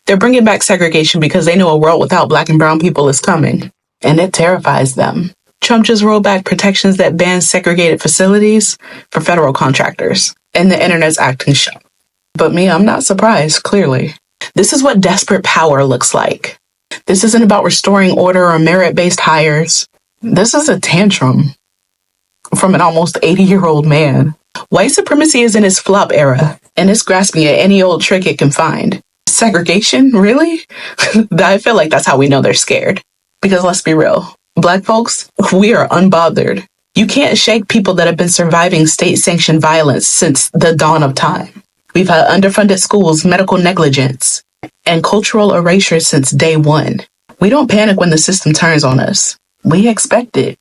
They're bringing back segregation because they know a world without Black and brown people is coming, and it terrifies them. Trump just rolled back protections that ban segregated facilities for federal contractors, and the internet's acting shocked. But me, I'm not surprised, clearly. This is what desperate power looks like. This isn't about restoring order or merit-based hires. This is a tantrum from an almost 80-year-old man. White supremacy is in its flop era, and it's grasping at any old trick it can find. Segregation? Really? I feel like that's how we know they're scared. Because let's be real, Black folks, we are unbothered. You can't shake people that have been surviving state-sanctioned violence since the dawn of time. We've had underfunded schools, medical negligence, and cultural erasure since day one. We don't panic when the system turns on us. We expect it.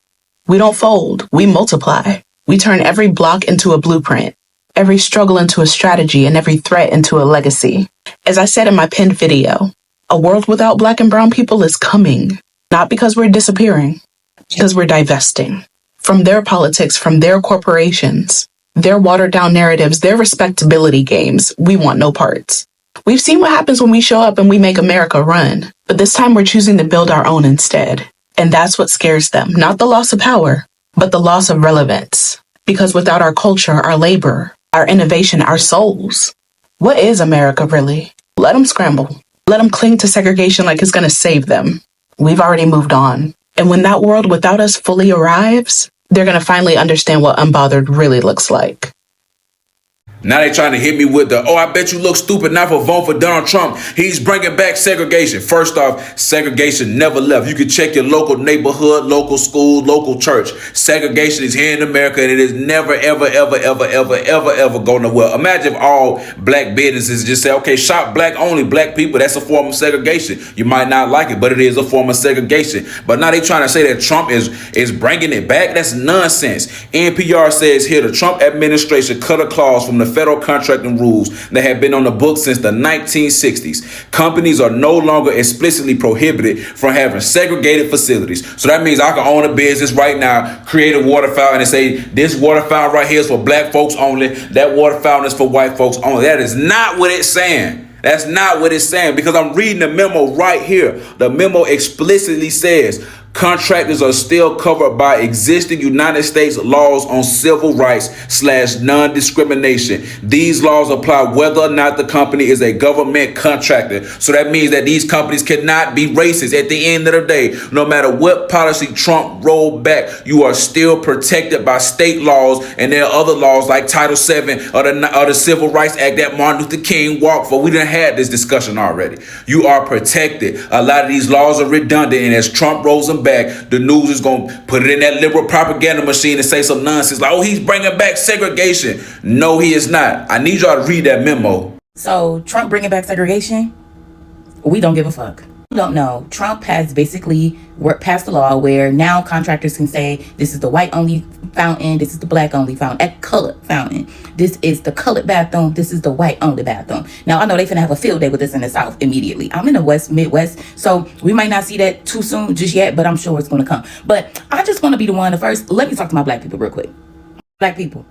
We don't fold. We multiply. We turn every block into a blueprint, every struggle into a strategy, and every threat into a legacy. As I said in my pinned video, a world without Black and brown people is coming, not because we're disappearing, because we're divesting from their politics, from their corporations, their watered down narratives, their respectability games. We want no parts. We've seen what happens when we show up and we make America run, but this time we're choosing to build our own instead. And that's what scares them, not the loss of power, but the loss of relevance. Because without our culture, our labor, our innovation, our souls, what is America really? Let them scramble. Let them cling to segregation like it's going to save them. We've already moved on. And when that world without us fully arrives, they're going to finally understand what unbothered really looks like. Now they trying to hit me with the, oh, I bet you look stupid now for voting for Donald Trump. He's bringing back segregation. First off, segregation never left. You can check your local neighborhood, local school, local church. Segregation is here in America, and it is never, ever, ever, ever, ever, ever, ever going nowhere. Imagine if all Black businesses just say, okay, shop Black only, Black people. That's a form of segregation. You might not like it, but it is a form of segregation. But now they trying to say that Trump is bringing it back. That's nonsense. NPR says here, the Trump administration cut a clause from the federal contracting rules that have been on the books since the 1960s. Companies are no longer explicitly prohibited from having segregated facilities. So that means I can own a business right now, create a water fountain and say, this water fountain right here is for Black folks only. That water fountain is for white folks only. That is not what it's saying. That's not what it's saying, because I'm reading the memo right here. The memo explicitly says contractors are still covered by existing United States laws on civil rights / non-discrimination. These laws apply whether or not the company is a government contractor. So that means that these companies cannot be racist. At the end of the day, no matter what policy Trump rolled back, you are still protected by state laws, and there are other laws like Title VII or the Civil Rights Act that Martin Luther King walked for. We done had this discussion already. You are protected. A lot of these laws are redundant, and as Trump rolls them back, the news is going to put it in that liberal propaganda machine and say some nonsense like, oh, he's bringing back segregation. No, he is not. I need y'all to read that memo. So Trump bringing back segregation? We don't give a fuck. We don't know. Trump has basically passed a law where now contractors can say, this is the white only fountain, this is the Black only fountain, at colored fountain. This is the colored bathroom, this is the white only bathroom. Now I know they finna have a field day with this in the South immediately. I'm in the Midwest, so we might not see that too soon just yet, but I'm sure it's gonna come. But I just wanna be the one to first, let me talk to my Black people real quick. Black people,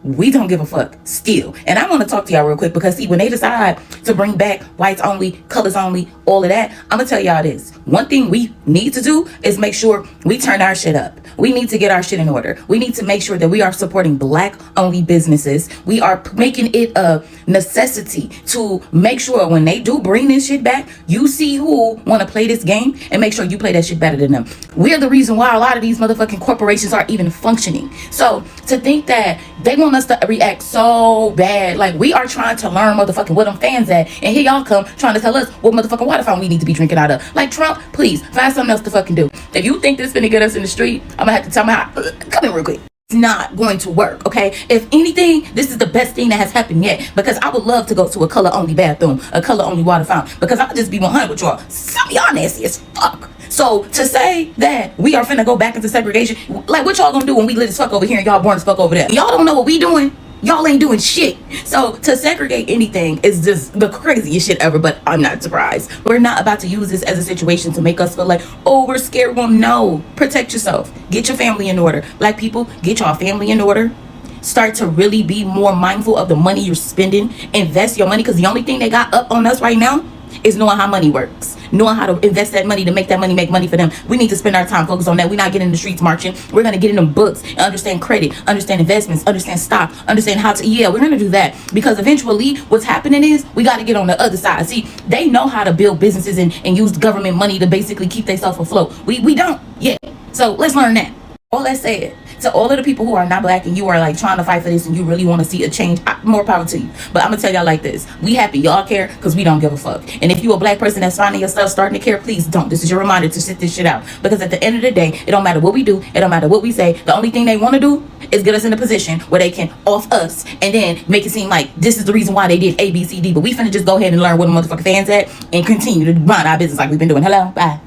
we don't give a fuck still. And I want to talk to y'all real quick, because see, when they decide to bring back whites only, colors only, all of that, I'm gonna tell y'all this. One thing we need to do is make sure we turn our shit up. We need to get our shit in order. We need to make sure that we are supporting Black only businesses. We are making it a necessity to make sure when they do bring this shit back, you see who want to play this game and make sure you play that shit better than them. We're the reason why a lot of these motherfucking corporations are even functioning. So to think that they want us to react so bad, like we are trying to learn motherfucking where them fans at, and here y'all come trying to tell us what motherfucking water fountain we need to be drinking out of. Like, Trump, please find something else to fucking do. If you think this is gonna get us in the street, I'm gonna have to tell my come in real quick. It's not going to work, okay? If anything, this is the best thing that has happened yet, because I would love to go to a color only bathroom, a color only water fountain, because I'll just be 100 with y'all. Some of y'all nasty as fuck. So to say that we are finna go back into segregation, like what y'all gonna do when we lit as fuck over here and y'all born as fuck over there? Y'all don't know what we doing. Y'all ain't doing shit. So to segregate anything is just the craziest shit ever, but I'm not surprised. We're not about to use this as a situation to make us feel like, oh, we're scared. Well, no. Protect yourself. Get your family in order. Black people, get y'all family in order. Start to really be more mindful of the money you're spending. Invest your money, because the only thing they got up on us right now is knowing how money works, knowing how to invest that money to make that money make money for them. We need to spend our time focused on that. We're not getting in the streets marching. We're going to get in them books and understand credit, understand investments, understand stock, understand how to, we're going to do that, because eventually what's happening is we got to get on the other side. See, they know how to build businesses and use government money to basically keep themselves afloat. We don't yet. So let's learn that. All that said, to all of the people who are not black and you are like trying to fight for this and you really want to see a change, more power to you. But I'm gonna tell y'all like this: we happy y'all care because we don't give a fuck. And if you a black person that's finding yourself starting to care, please don't. This is your reminder to sit this shit out, because at the end of the day, it don't matter what we do, it don't matter what we say. The only thing they want to do is get us in a position where they can off us and then make it seem like this is the reason why they did A, B, C, D. But we finna just go ahead and learn where the motherfucking fans at and continue to mind our business like we've been doing. Hello, bye.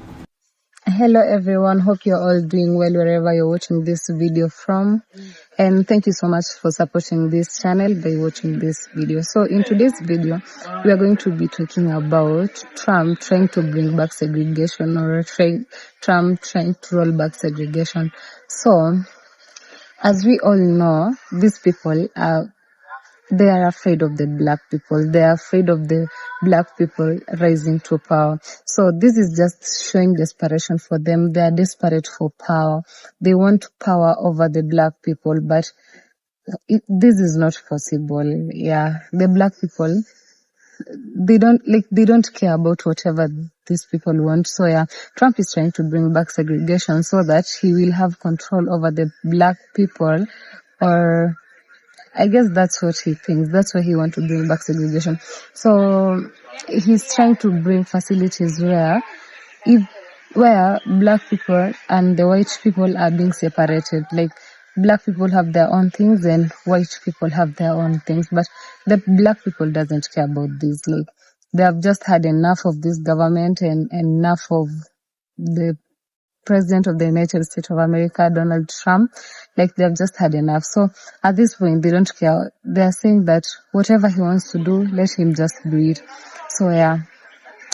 Hello everyone, hope you're all doing well wherever you're watching this video from, and thank you so much for supporting this channel by watching this video. So in today's video we are going to be talking about Trump trying to bring back segregation, or Trump trying to roll back segregation. So as we all know, these people are afraid of the black people. They are afraid of the black people rising to power. So this is just showing desperation for them. They are desperate for power. They want power over the black people, but this is not possible. Yeah, the black people, they don't care about whatever these people want. So yeah, Trump is trying to bring back segregation so that he will have control over the black people, or I guess that's what he thinks. That's why he wants to bring back segregation. So he's trying to bring facilities where black people and the white people are being separated. Like, black people have their own things and white people have their own things. But the black people doesn't care about this. Like, they have just had enough of this government and enough of the President of the United States of America, Donald Trump. Like, they've just had enough. So at this point, they don't care. They're saying that whatever he wants to do, let him just do it. So yeah,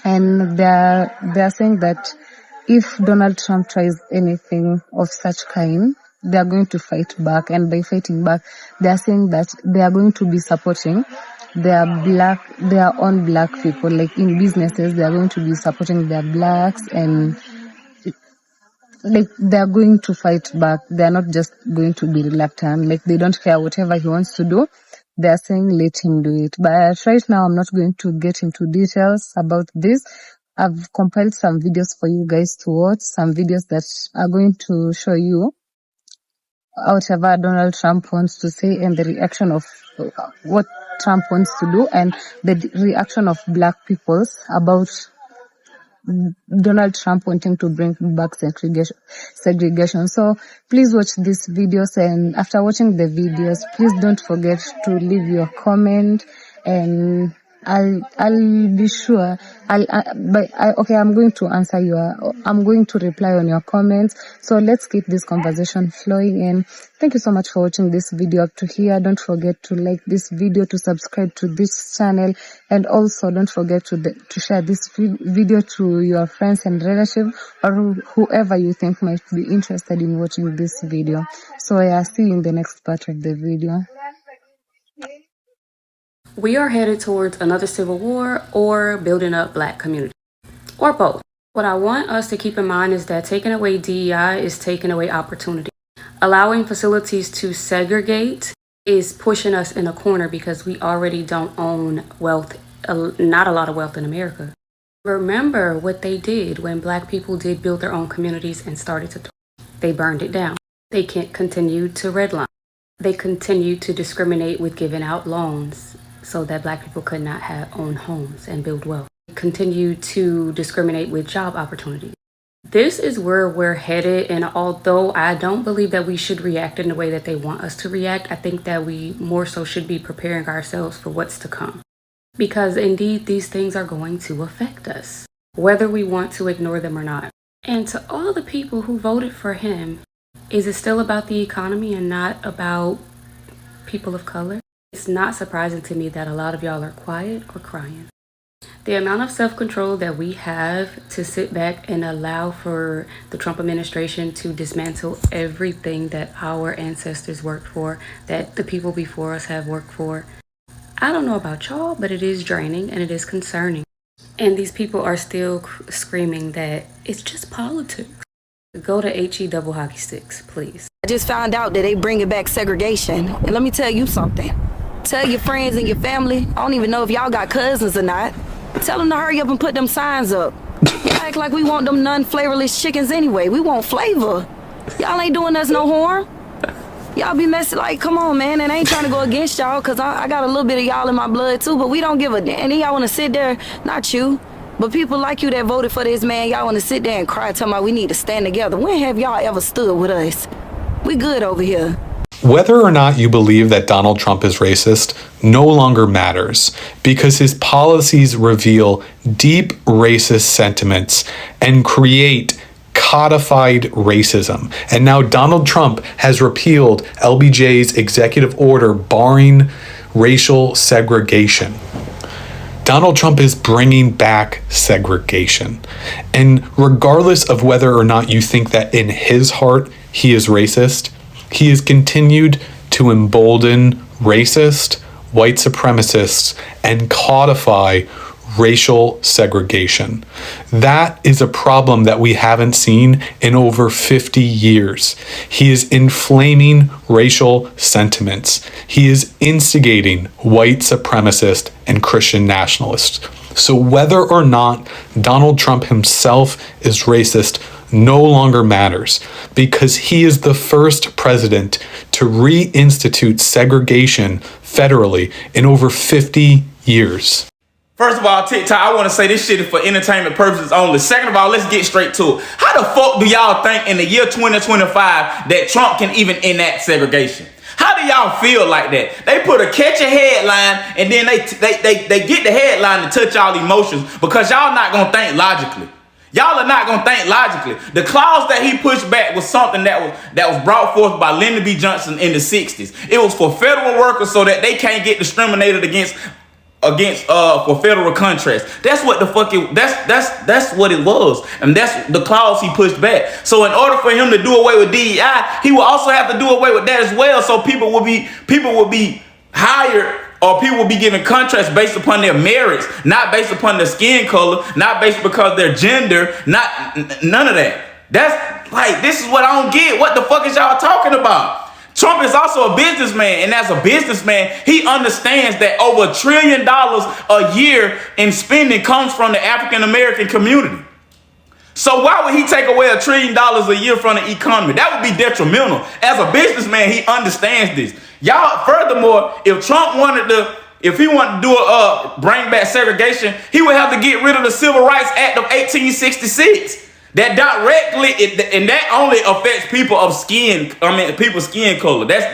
and they're saying that if Donald Trump tries anything of such kind, they are going to fight back. And by fighting back, they are saying that they are going to be supporting their own black people. Like, in businesses, they are going to be supporting their blacks, and like, they're going to fight back. They're not just going to be reluctant. Like, they don't care whatever he wants to do. They're saying let him do it. But right now, I'm not going to get into details about this. I've compiled some videos for you guys to watch, some videos that are going to show you whatever Donald Trump wants to say and the reaction of what Trump wants to do, and the reaction of black peoples about Donald Trump wanting to bring back segregation. So please watch these videos, and after watching the videos, please don't forget to leave your comment, and I'll be sure I'm going to I'm going to reply on your comments. So let's keep this conversation flowing, and thank you so much for watching this video up to here. Don't forget to like this video, to subscribe to this channel, and also don't forget to share this video to your friends and relatives, or whoever you think might be interested in watching this video. So yeah, see you in the next part of the video. We are headed towards another civil war or building up black community, or both. What I want us to keep in mind is that taking away DEI is taking away opportunity. Allowing facilities to segregate is pushing us in a corner because we already don't own wealth, not a lot of wealth in America. Remember what they did when black people did build their own communities and started to thrive. They burned it down. They can't continue to redline. They continued to discriminate with giving out loans so that black people could not own homes and build wealth. Continue to discriminate with job opportunities. This is where we're headed, and although I don't believe that we should react in the way that they want us to react, I think that we more so should be preparing ourselves for what's to come. Because indeed, these things are going to affect us, whether we want to ignore them or not. And to all the people who voted for him, is it still about the economy and not about people of color? It's not surprising to me that a lot of y'all are quiet or crying. The amount of self-control that we have to sit back and allow for the Trump administration to dismantle everything that our ancestors worked for, that the people before us have worked for. I don't know about y'all, but it is draining and it is concerning. And these people are still screaming that it's just politics. Go to HE double hockey sticks, please. I just found out that they bringing back segregation. And let me tell you something. Tell your friends and your family, I don't even know if y'all got cousins or not. Tell them to hurry up and put them signs up. Y'all act like we want them non-flavorless chickens anyway. We want flavor. Y'all ain't doing us no harm. Y'all be messy like, come on, man. And I ain't trying to go against y'all because I got a little bit of y'all in my blood too, but we don't give a damn. And then y'all want to sit there, not you, but people like you that voted for this man, y'all want to sit there and cry talking about we need to stand together. When have y'all ever stood with us? We good over here. Whether or not you believe that Donald Trump is racist no longer matters because his policies reveal deep racist sentiments and create codified racism. And now Donald Trump has repealed LBJ's executive order barring racial segregation. Donald Trump is bringing back segregation. And regardless of whether or not you think that in his heart he is racist, he has continued to embolden racist, white supremacists, and codify racial segregation. That is a problem that we haven't seen in over 50 years. He is inflaming racial sentiments. He is instigating white supremacist and Christian nationalists. So whether or not Donald Trump himself is racist no longer matters because he is the first president to reinstitute segregation federally in over 50 years. First of all, TikTok, I want to say this shit is for entertainment purposes only. Second of all, let's get straight to it. How the fuck do y'all think in the year 2025 that Trump can even enact segregation? How do y'all feel like that? They put a catchy headline and then they get the headline to touch y'all emotions because y'all not going to think logically. Y'all are not gonna think logically. The clause that he pushed back was something that was brought forth by Lyndon B. Johnson in the 60s. It was for federal workers so that they can't get discriminated against for federal contracts. That's what the fuck that's what it was. And that's the clause he pushed back. So in order for him to do away with DEI, he will also have to do away with that as well. So people will be hired, or people will be given contracts based upon their merits, not based upon their skin color, not based because their gender, none of that. That's like, this is what I don't get. What the fuck is y'all talking about? Trump is also a businessman, and as a businessman, he understands that over $1 trillion a year in spending comes from the African American community. So why would he take away $1 trillion a year from the economy? That would be detrimental. As a businessman, he understands this. Y'all, furthermore, if Trump wanted to, if he wanted to do bring back segregation, he would have to get rid of the Civil Rights Act of 1866. That directly, and that only affects people of skin. I mean, people's skin color. That's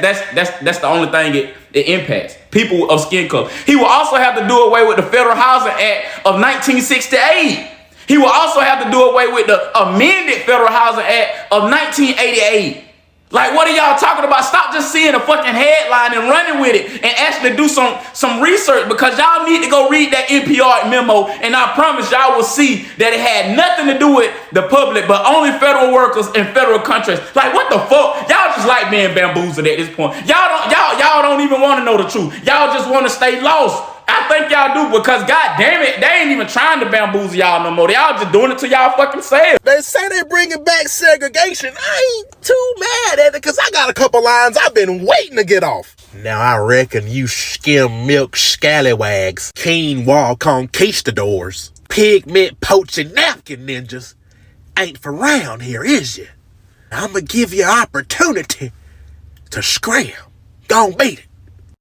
the only thing it impacts. People of skin color. He will also have to do away with the Federal Housing Act of 1968. He will also have to do away with the amended Federal Housing Act of 1988. Like, what are y'all talking about? Stop just seeing a fucking headline and running with it and actually do some research, because y'all need to go read that NPR memo, and I promise y'all will see that it had nothing to do with the public, but only federal workers and federal contracts. Like, what the fuck? Y'all just like being bamboozled at this point. Y'all don't even want to know the truth. Y'all just want to stay lost. I think y'all do, because god damn it, they ain't even trying to bamboozle y'all no more. Y'all just doing it to y'all fucking self. They say they bringing back segregation. I ain't too mad at it, because I got a couple lines I've been waiting to get off. Now I reckon you skim milk scallywags, quinoa conquistadors, pigment poaching napkin ninjas ain't for round here, is you? I'm gonna give you an opportunity to scram. Gon' beat it,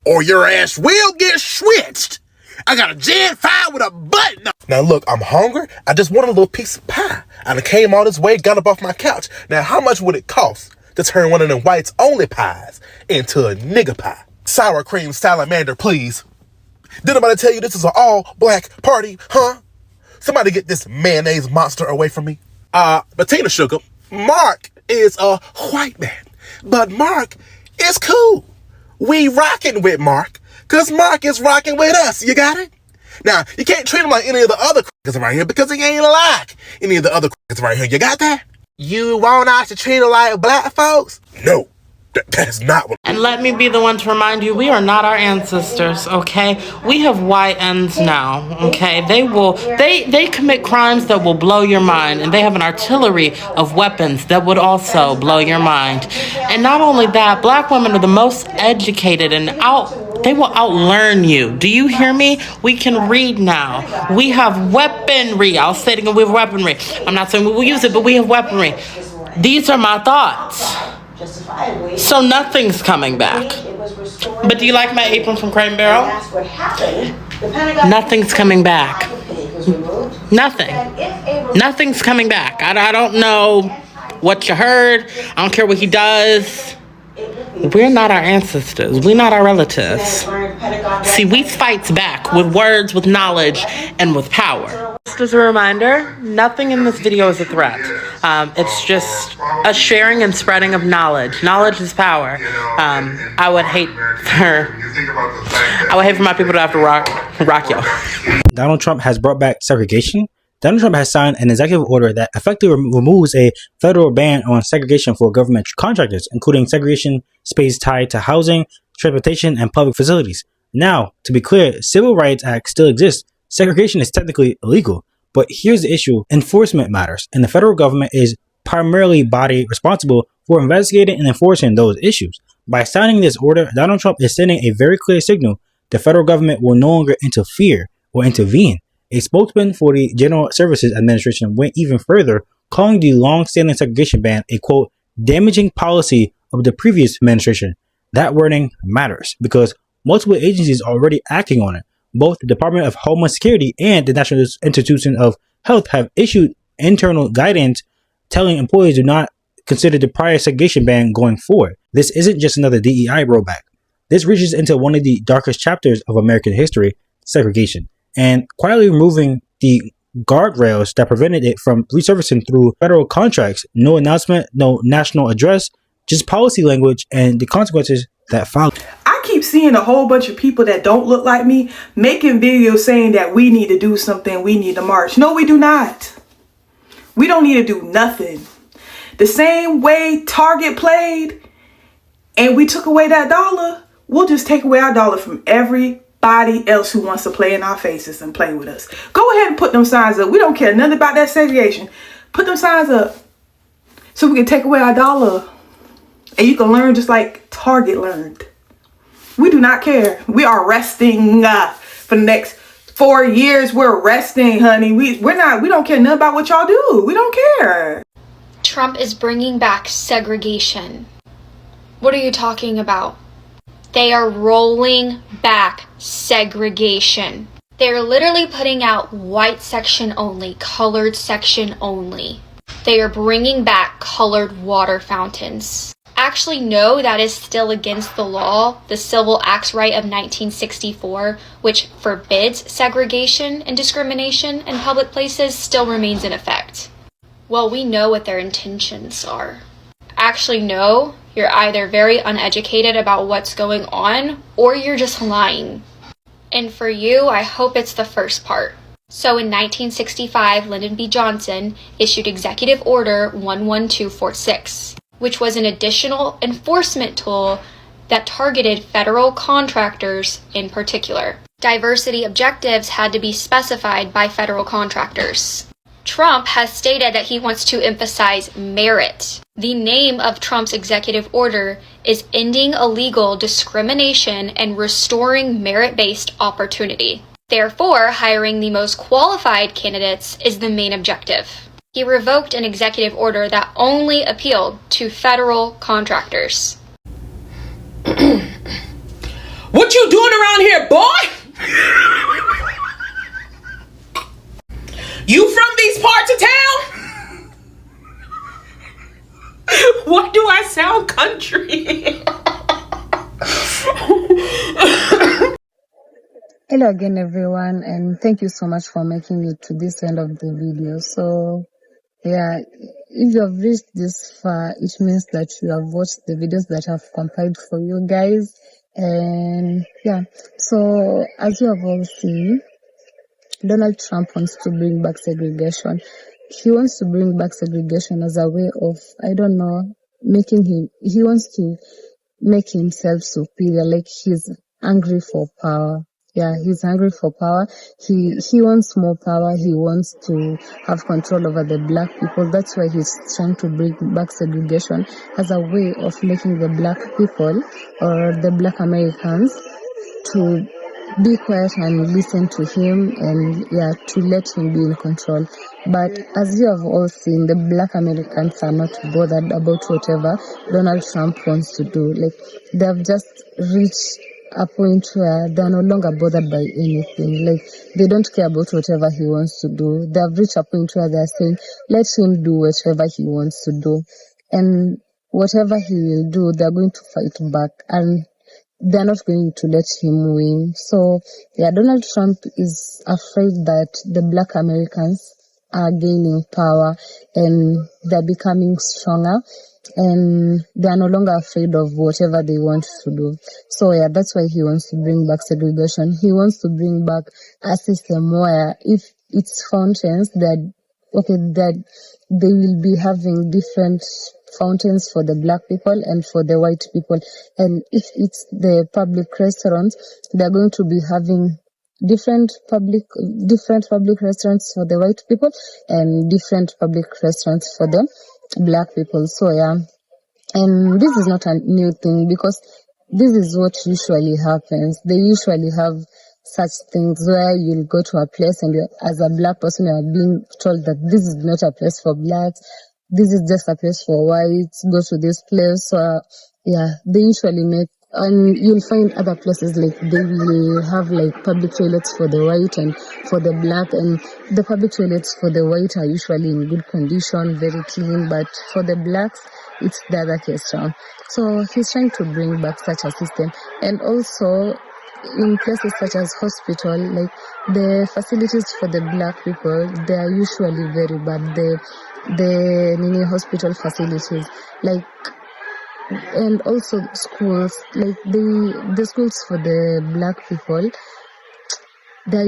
or your ass will get switched. I got a Gen 5 with a button. Now look, I'm hungry. I just want a little piece of pie. I done came all this way, got up off my couch. Now how much would it cost to turn one of them whites only pies into a nigga pie? Sour cream salamander, please. Did anybody tell you this is an all black party, huh? Somebody get this mayonnaise monster away from me. Bettina Sugar, Mark is a white man, but Mark is cool. We rocking with Mark, cause Mark is rocking with us. You got it? Now, you can't treat him like any of the other crackers around here, because he ain't like any of the other crackers around here. You got that? You want us to treat him like black folks? No. That's not what. And let me be the one to remind you, we are not our ancestors, okay? We have YNs now, okay? They commit crimes that will blow your mind, and they have an artillery of weapons that would also blow your mind. And not only that, black women are the most educated and they will outlearn you. Do you hear me? We can read now. We have weaponry. I'll say it again, we have weaponry. I'm not saying we will use it, but we have weaponry. These are my thoughts. So nothing's coming back. But do you like my apron from Crate and Barrel? Nothing's coming back. Nothing. Nothing's coming back. I don't know what you heard. I don't care what he does. We're not our ancestors. We're not our relatives. See, we fight back with words, with knowledge, and with power. Just as a reminder, nothing in this video is a threat. It's just a sharing and spreading of knowledge. Knowledge is power. I would hate for my people to have to rock y'all. Donald Trump has brought back segregation. Donald Trump has signed an executive order that effectively removes a federal ban on segregation for government contractors, including segregation space tied to housing, transportation, and public facilities. Now, to be clear, Civil Rights Act still exists. Segregation is technically illegal. But here's the issue. Enforcement matters, and the federal government is primarily body responsible for investigating and enforcing those issues. By signing this order, Donald Trump is sending a very clear signal the federal government will no longer interfere or intervene. A spokesman for the General Services Administration went even further, calling the long-standing segregation ban a, quote, damaging policy of the previous administration. That wording matters because multiple agencies are already acting on it. Both the Department of Homeland Security and the National Institution of Health have issued internal guidance telling employees do not consider the prior segregation ban going forward. This isn't just another DEI rollback. This reaches into one of the darkest chapters of American history, segregation, and quietly removing the guardrails that prevented it from resurfacing through federal contracts. No announcement, no national address, just policy language and the consequences that follow. I keep seeing a whole bunch of people that don't look like me making videos saying that we need to do something, we need to march. No, we do not. We don't need to do nothing. The same way Target played and we took away that dollar, we'll just take away our dollar from everybody else who wants to play in our faces and play with us. Go ahead and put them signs up. We don't care nothing about that segregation. Put them signs up so we can take away our dollar. And you can learn just like Target learned. We do not care. We are resting for the next 4 years. We're resting, honey. We don't care nothing about what y'all do. We don't care. Trump is bringing back segregation. What are you talking about? They are rolling back segregation. They're literally putting out white section only, colored section only. They are bringing back colored water fountains. Actually, no, that is still against the law. The Civil Acts Right of 1964, which forbids segregation and discrimination in public places, still remains in effect. Well, we know what their intentions are. Actually, no, you're either very uneducated about what's going on, or you're just lying. And for you, I hope it's the first part. So in 1965, Lyndon B. Johnson issued Executive Order 11246. Which was an additional enforcement tool that targeted federal contractors in particular. Diversity objectives had to be specified by federal contractors. Trump has stated that he wants to emphasize merit. The name of Trump's executive order is Ending Illegal Discrimination and Restoring Merit-Based Opportunity. Therefore, hiring the most qualified candidates is the main objective. He revoked an executive order that only appealed to federal contractors. What you doing around here, boy? You from these parts of town? Why do I sound country? Hello again, everyone, and thank you so much for making it to this end of the video. So, yeah, if you have reached this far, it means that you have watched the videos that I've compiled for you guys. And yeah, so as you have all seen, Donald Trump wants to bring back segregation. He wants to bring back segregation as a way of, I don't know, he wants to make himself superior. Like he's hungry for power. Yeah, he's hungry for power. He wants more power. He wants to have control over the black people. That's why he's trying to bring back segregation as a way of making the black people or the black Americans to be quiet and listen to him, and yeah, to let him be in control. But as you have all seen, the black Americans are not bothered about whatever Donald Trump wants to do. Like, they have just reached a point where they're no longer bothered by anything. Like, they don't care about whatever he wants to do. They have reached a point where they're saying, let him do whatever he wants to do. And whatever he will do, they're going to fight back. And they're not going to let him win. So, yeah, Donald Trump is afraid that the black Americans are gaining power and they're becoming stronger, and they're no longer afraid of whatever they want to do. So, yeah, that's why he wants to bring back segregation. He wants to bring back a system where if it's fountains that they will be having different fountains for the black people and for the white people. And if it's the public restaurants, they're going to be having different public restaurants for the white people and different public restaurants for the black people. So yeah, and this is not a new thing, because this is what usually happens. They usually have such things where you'll go to a place and as a black person, you're being told that this is not a place for blacks. This is just a place for whites. Go to this place. Yeah, they usually make, and you'll find other places like they will have like public toilets for the white and for the black, and the public toilets for the white are usually in good condition, very clean, but for the blacks, it's the other case round. So he's trying to bring back such a system. And also in places such as hospital, like the facilities for the black people, they are usually very bad. The mini hospital facilities, like, and also schools, like the schools for the black people, they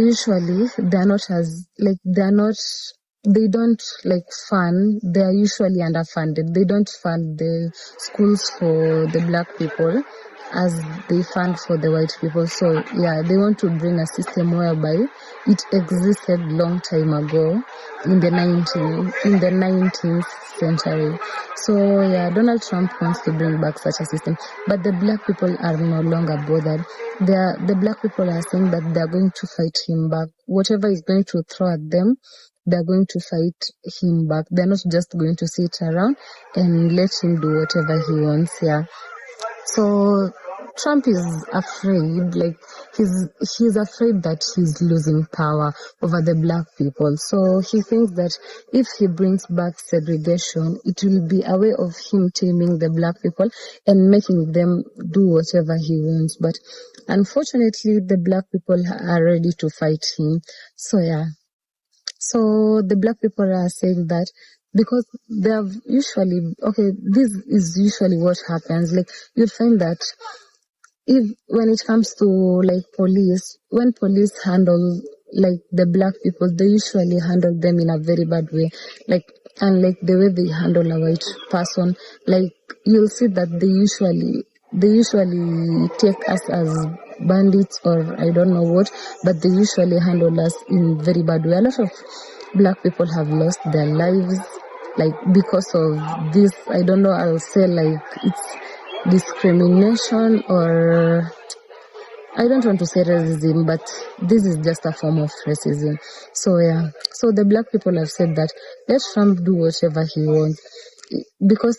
don't like fund, they're usually underfunded. They don't fund the schools for the black people as they fund for the white people. So yeah, they want to bring a system whereby it existed long time ago in the 19th century. So yeah, Donald Trump wants to bring back such a system, but the black people are no longer bothered. The black people are saying that they're going to fight him back. Whatever is going to throw at them, they're going to fight him back. They're not just going to sit around and let him do whatever he wants. Yeah. So Trump is afraid, like he's afraid that he's losing power over the black people. So he thinks that if he brings back segregation, it will be a way of him taming the black people and making them do whatever he wants. But unfortunately, the black people are ready to fight him. So yeah. So the black people are saying that because they have usually, this is usually what happens. Like, you'll find that when it comes to like police, when police handle like the black people, they usually handle them in a very bad way. Like, unlike the way they handle a white person, like you'll see that they usually take us as bandits or I don't know what, but they usually handle us in very bad way. A lot of black people have lost their lives, like because of this. I don't know, I'll say like it's discrimination, or I don't want to say racism, but this is just a form of racism. So yeah, so the black people have said that let Trump do whatever he wants, because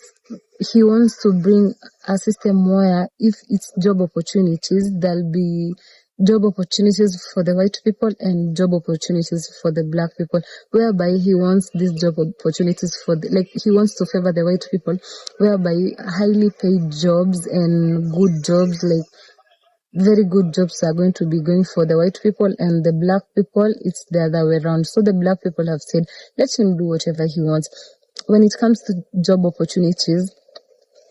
he wants to bring a system where if it's job opportunities, there'll be job opportunities for the white people and job opportunities for the black people, whereby he wants these job opportunities he wants to favor the white people, whereby highly paid jobs and good jobs, like very good jobs are going to be going for the white people, and the black people, it's the other way around. So the black people have said, let him do whatever he wants. When it comes to job opportunities,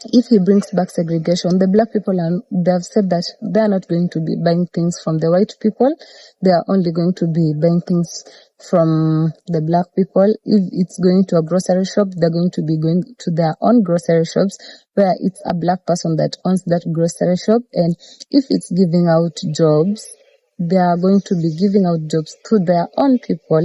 if he brings back segregation, the black people they have said that they are not going to be buying things from the white people. They are only going to be buying things from the black people. If it's going to a grocery shop, they're going to be going to their own grocery shops where it's a black person that owns that grocery shop. And if it's giving out jobs, they are going to be giving out jobs to their own people,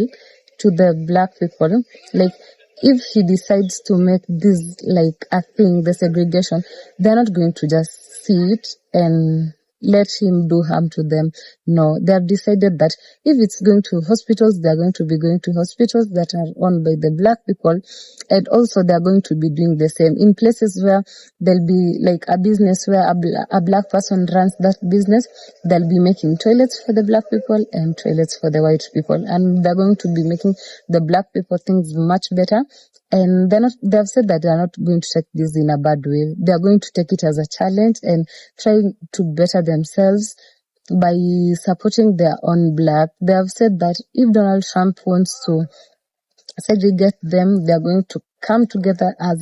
to the black people. Like, if he decides to make this like a thing, the segregation, they're not going to just see it and let him do harm to them. No, they have decided that if it's going to hospitals, they're going to be going to hospitals that are owned by the black people. And also they're going to be doing the same in places where there'll be like a business where a black person runs that business. They'll be making toilets for the black people and toilets for the white people. And they're going to be making the black people things much better. And they've said that they're not going to take this in a bad way. They're going to take it as a challenge and try to better themselves by supporting their own black. They have said that if Donald Trump wants to segregate them, they're going to come together as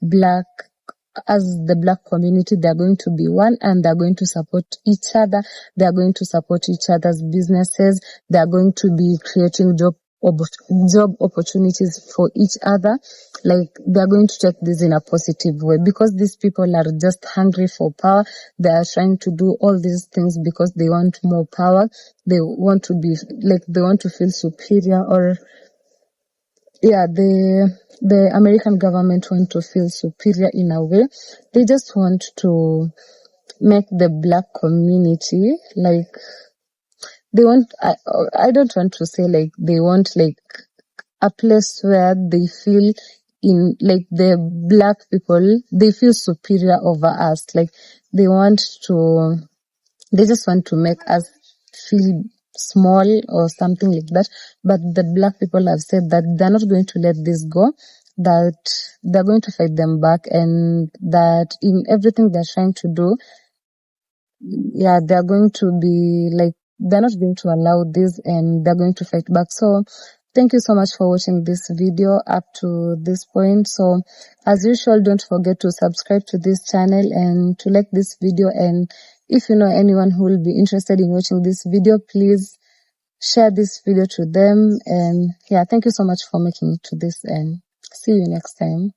the black community. They're going to be one and they're going to support each other. They're going to support each other's businesses. They're going to be creating job opportunities for each other. Like, they're going to take this in a positive way because these people are just hungry for power. They are trying to do all these things because they want more power. They want to be like, they want to feel superior, or yeah, the American government want to feel superior in a way. They just want to make the black community like, they want, I don't want to say like they want like a place where they feel in like the black people, they feel superior over us. Like, they just want to make us feel small or something like that. But the black people have said that they're not going to let this go, that they're going to fight them back, and that in everything they're trying to do, yeah, they're going to be like, they're not going to allow this and they're going to fight back. So thank you so much for watching this video up to this point. So as usual, don't forget to subscribe to this channel and to like this video. And if you know anyone who will be interested in watching this video, please share this video to them. And yeah, thank you so much for making it to this, and see you next time.